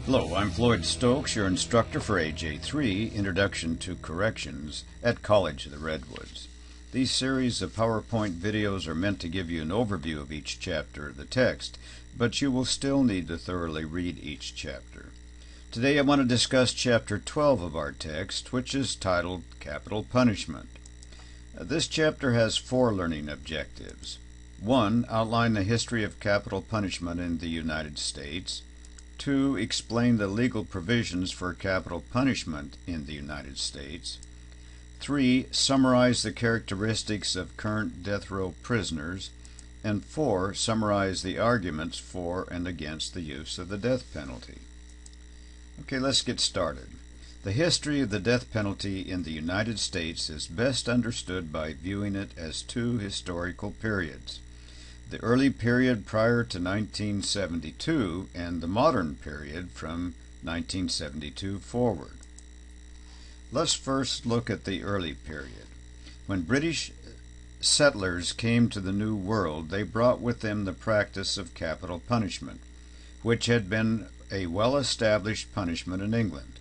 Hello, I'm Floyd Stokes, your instructor for AJ3, Introduction to Corrections, at College of the Redwoods. These series of PowerPoint videos are meant to give you an overview of each chapter of the text, but you will still need to thoroughly read each chapter. Today I want to discuss Chapter 12 of our text, which is titled Capital Punishment. This chapter has 4 learning objectives. 1. Outline the history of capital punishment in the United States. 2. Explain the legal provisions for capital punishment in the United States. 3. Summarize the characteristics of current death row prisoners. And 4. Summarize the arguments for and against the use of the death penalty. Okay, let's get started. The history of the death penalty in the United States is best understood by viewing it as 2 historical periods: the early period prior to 1972 and the modern period from 1972 forward. Let's first look at the early period. When British settlers came to the New World, they brought with them the practice of capital punishment, which had been a well-established punishment in England.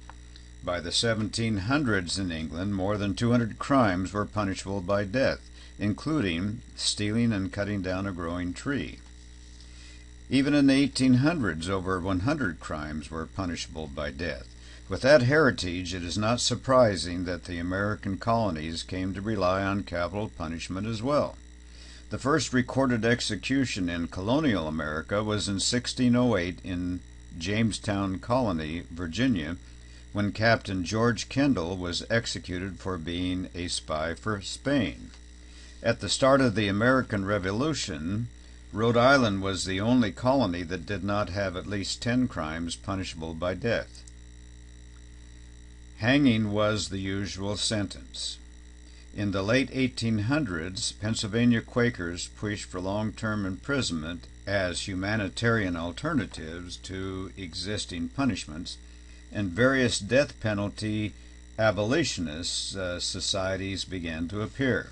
By the 1700s in England, more than 200 crimes were punishable by death, including stealing and cutting down a growing tree. Even in the 1800s, over 100 crimes were punishable by death. With that heritage, it is not surprising that the American colonies came to rely on capital punishment as well. The first recorded execution in colonial America was in 1608 in Jamestown Colony, Virginia, when Captain George Kendall was executed for being a spy for Spain. At the start of the American Revolution, Rhode Island was the only colony that did not have at least 10 crimes punishable by death. Hanging was the usual sentence. In the late 1800s, Pennsylvania Quakers pushed for long-term imprisonment as humanitarian alternatives to existing punishments, and various death penalty abolitionist societies began to appear.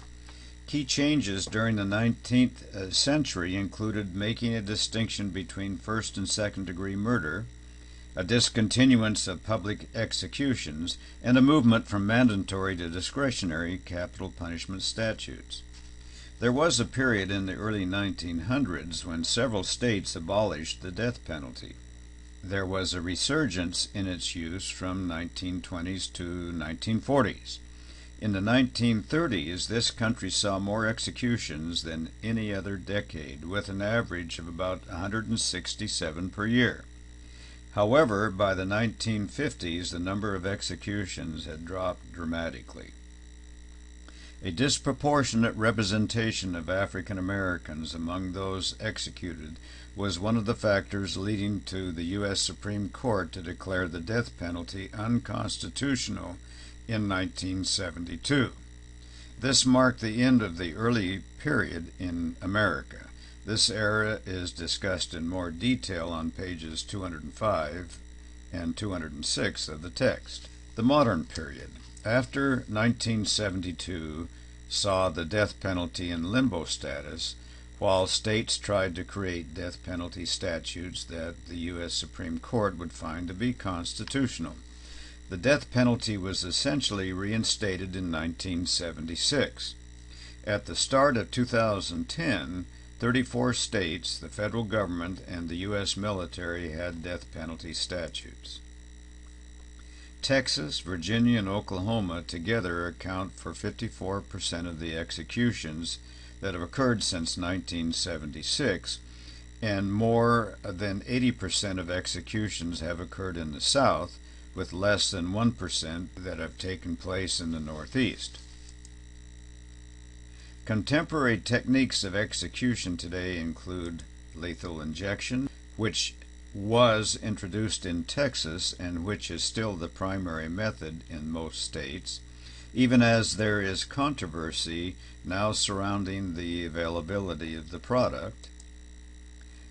Key changes during the 19th century included making a distinction between first and second-degree murder, a discontinuance of public executions, and a movement from mandatory to discretionary capital punishment statutes. There was a period in the early 1900s when several states abolished the death penalty. There was a resurgence in its use from 1920s to 1940s. In the 1930s, this country saw more executions than any other decade, with an average of about 167 per year. However, by the 1950s, the number of executions had dropped dramatically. A disproportionate representation of African Americans among those executed was one of the factors leading to the U.S. Supreme Court to declare the death penalty unconstitutional in 1972. This marked the end of the early period in America. This era is discussed in more detail on pages 205 and 206 of the text. The modern period, after 1972, saw the death penalty in limbo status, while states tried to create death penalty statutes that the U.S. Supreme Court would find to be constitutional. The death penalty was essentially reinstated in 1976. At the start of 2010, 34 states, the federal government, and the U.S. military had death penalty statutes. Texas, Virginia, and Oklahoma together account for 54% of the executions that have occurred since 1976, and more than 80% of executions have occurred in the South, with less than 1% that have taken place in the Northeast. Contemporary techniques of execution today include lethal injection, which was introduced in Texas and which is still the primary method in most states, even as there is controversy now surrounding the availability of the product.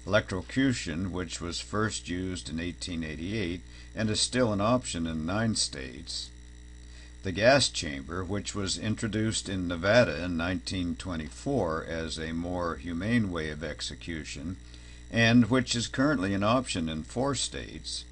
Electrocution, which was first used in 1888 and is still an option in 9 states. The gas chamber, which was introduced in Nevada in 1924 as a more humane way of execution, and which is currently an option in 4 states.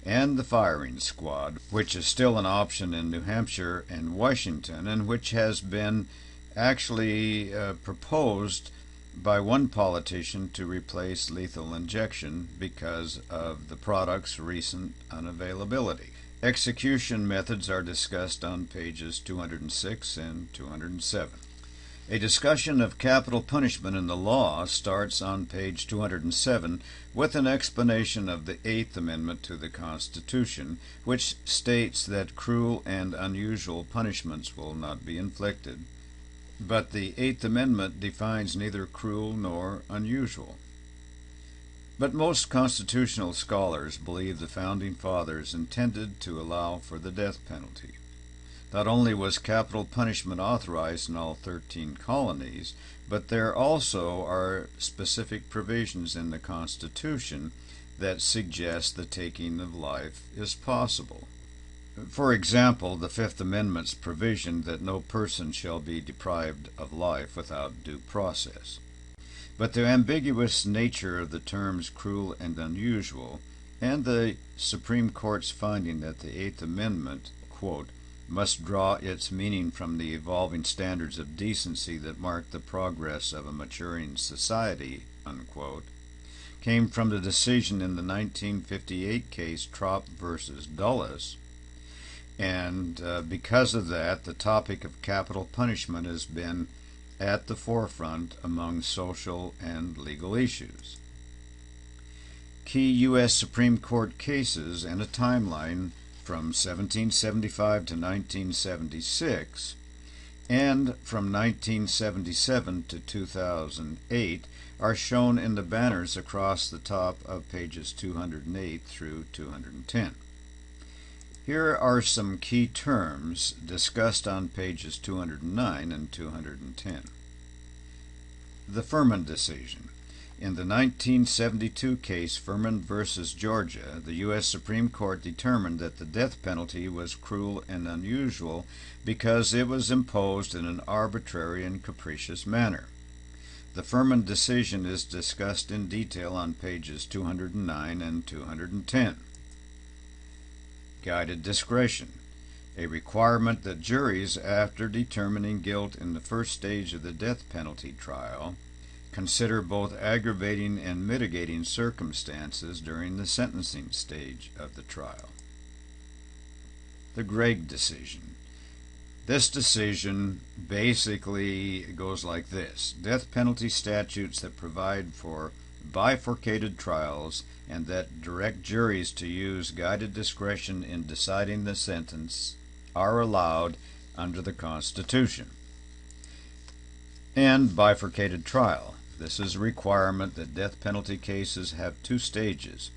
and the firing squad, which is still an option in New Hampshire and Washington, and which has been actually proposed by one politician to replace lethal injection because of the product's recent unavailability. Execution methods are discussed on pages 206 and 207. A discussion of capital punishment in the law starts on page 207 with an explanation of the Eighth Amendment to the Constitution, which states that cruel and unusual punishments will not be inflicted. But the Eighth Amendment defines neither cruel nor unusual. But most constitutional scholars believe the Founding Fathers intended to allow for the death penalty. Not only was capital punishment authorized in all 13 colonies, but there also are specific provisions in the Constitution that suggest the taking of life is possible. For example, the Fifth Amendment's provision that no person shall be deprived of life without due process. But the ambiguous nature of the terms cruel and unusual, and the Supreme Court's finding that the Eighth Amendment, quote, must draw its meaning from the evolving standards of decency that mark the progress of a maturing society, unquote, came from the decision in the 1958 case Trop versus Dulles, and because of that, the topic of capital punishment has been at the forefront among social and legal issues. Key U.S. Supreme Court cases and a timeline from 1775 to 1976 and from 1977 to 2008 are shown in the banners across the top of pages 208 through 210. Here are some key terms discussed on pages 209 and 210. The Furman decision. In the 1972 case Furman versus Georgia, the U.S. Supreme Court determined that the death penalty was cruel and unusual because it was imposed in an arbitrary and capricious manner. The Furman decision is discussed in detail on pages 209 and 210. Guided discretion. A requirement that juries, after determining guilt in the first stage of the death penalty trial, consider both aggravating and mitigating circumstances during the sentencing stage of the trial. The Gregg decision. This decision basically goes like this. Death penalty statutes that provide for bifurcated trials and that direct juries to use guided discretion in deciding the sentence are allowed under the Constitution. And bifurcated trial. This is a requirement that death penalty cases have two stages,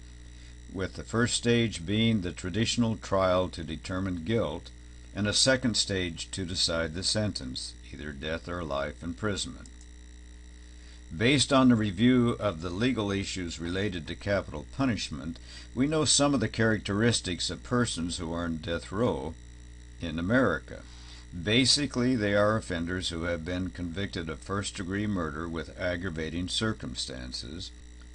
with the first stage being the traditional trial to determine guilt, and a second stage to decide the sentence, either death or life imprisonment. Based on the review of the legal issues related to capital punishment, we know some of the characteristics of persons who are on death row in America. Basically, they are offenders who have been convicted of first-degree murder with aggravating circumstances,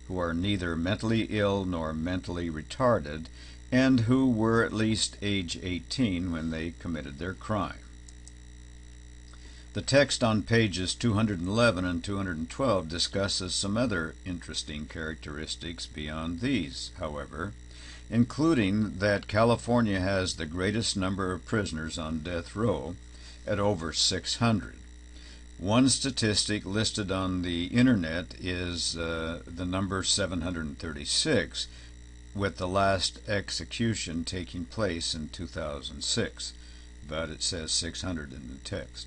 who are neither mentally ill nor mentally retarded, and who were at least age 18 when they committed their crime. The text on pages 211 and 212 discusses some other interesting characteristics beyond these, however, including that California has the greatest number of prisoners on death row at over 600. One statistic listed on the internet is the number 736, with the last execution taking place in 2006, but it says 600 in the text.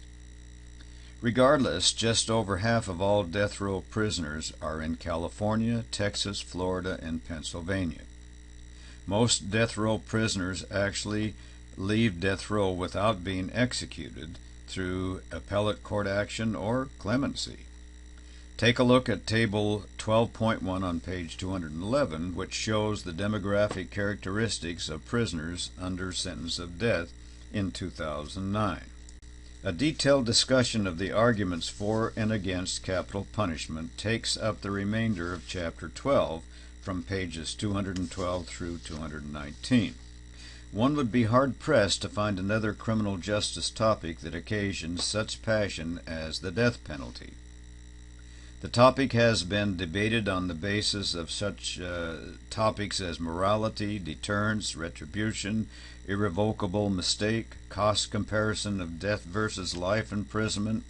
Regardless, just over half of all death row prisoners are in California, Texas, Florida, and Pennsylvania. Most death row prisoners actually leave death row without being executed through appellate court action or clemency. Take a look at Table 12.1 on page 211, which shows the demographic characteristics of prisoners under sentence of death in 2009. A detailed discussion of the arguments for and against capital punishment takes up the remainder of Chapter 12 from pages 212 through 219. One would be hard-pressed to find another criminal justice topic that occasions such passion as the death penalty. The topic has been debated on the basis of such topics as morality, deterrence, retribution, irrevocable mistake, cost comparison of death versus life imprisonment,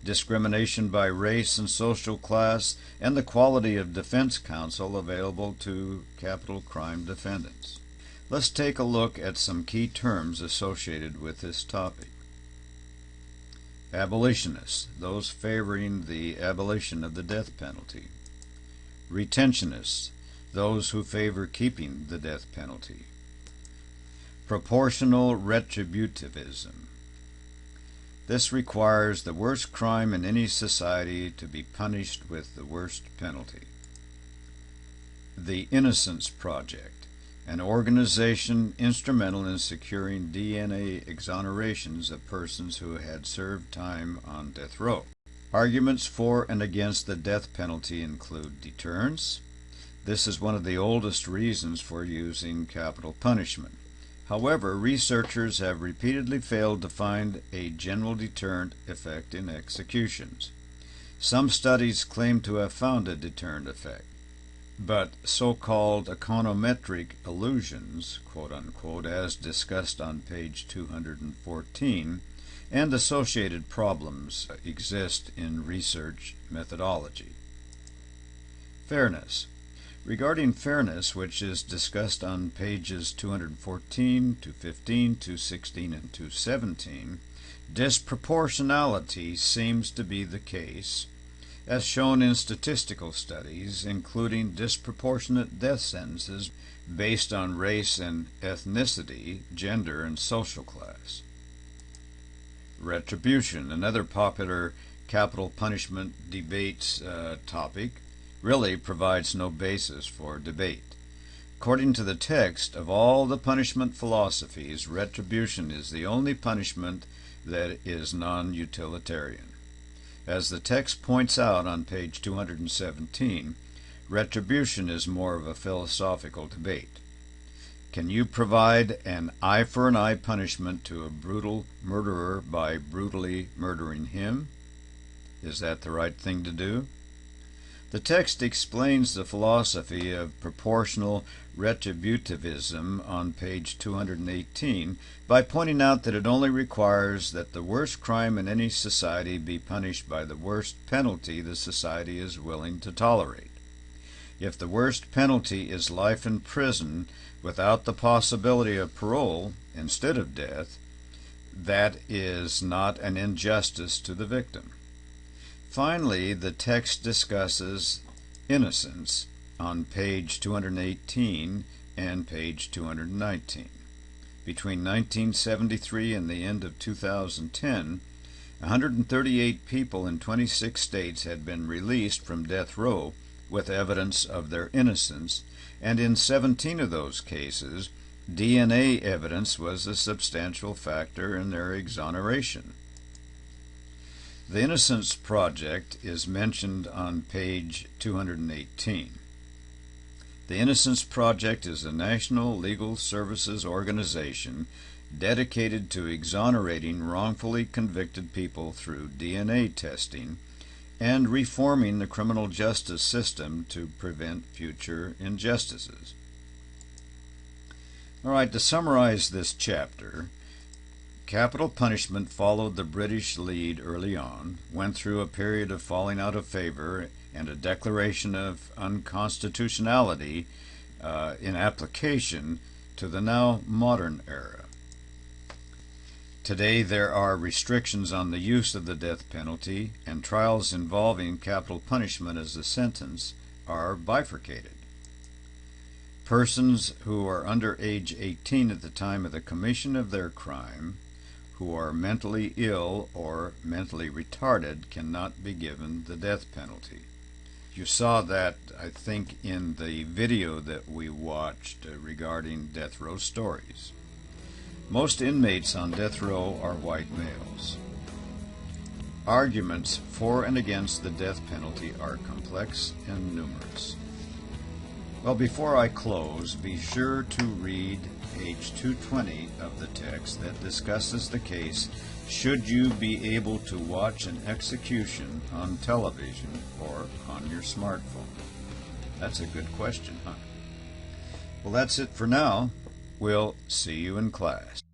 discrimination by race and social class, and the quality of defense counsel available to capital crime defendants. Let's take a look at some key terms associated with this topic. Abolitionists, those favoring the abolition of the death penalty. Retentionists, those who favor keeping the death penalty. Proportional retributivism. This requires the worst crime in any society to be punished with the worst penalty. The Innocence Project, an organization instrumental in securing DNA exonerations of persons who had served time on death row. Arguments for and against the death penalty include deterrence. This is one of the oldest reasons for using capital punishment. However, researchers have repeatedly failed to find a general deterrent effect in executions. Some studies claim to have found a deterrent effect, but so-called econometric illusions, quote-unquote, as discussed on page 214, and associated problems exist in research methodology. Fairness. Regarding fairness, which is discussed on pages 214, 215, 216, and 217, disproportionality seems to be the case, as shown in statistical studies, including disproportionate death sentences based on race and ethnicity, gender, and social class. Retribution, another popular capital punishment debates topic, really provides no basis for debate. According to the text, of all the punishment philosophies, retribution is the only punishment that is non-utilitarian. As the text points out on page 217, retribution is more of a philosophical debate. Can you provide an eye for an eye punishment to a brutal murderer by brutally murdering him? Is that the right thing to do? The text explains the philosophy of proportional retributivism on page 218 by pointing out that it only requires that the worst crime in any society be punished by the worst penalty the society is willing to tolerate. If the worst penalty is life in prison without the possibility of parole instead of death, that is not an injustice to the victim. Finally, the text discusses innocence on page 218 and page 219. Between 1973 and the end of 2010, 138 people in 26 states had been released from death row with evidence of their innocence, and in 17 of those cases, DNA evidence was a substantial factor in their exoneration. The Innocence Project is mentioned on page 218. The Innocence Project is a national legal services organization dedicated to exonerating wrongfully convicted people through DNA testing and reforming the criminal justice system to prevent future injustices. All right, to summarize this chapter, capital punishment followed the British lead early on, went through a period of falling out of favor and a declaration of unconstitutionality in application to the now modern era. Today there are restrictions on the use of the death penalty, and trials involving capital punishment as a sentence are bifurcated. Persons who are under age 18 at the time of the commission of their crime, who are mentally ill or mentally retarded, cannot be given the death penalty. You saw that, I think, in the video that we watched regarding death row stories. Most inmates on death row are white males. Arguments for and against the death penalty are complex and numerous. Well, before I close, be sure to read page 220 of the text that discusses the case should you be able to watch an execution on television or on your smartphone. That's a good question, huh? Well, that's it for now. We'll see you in class.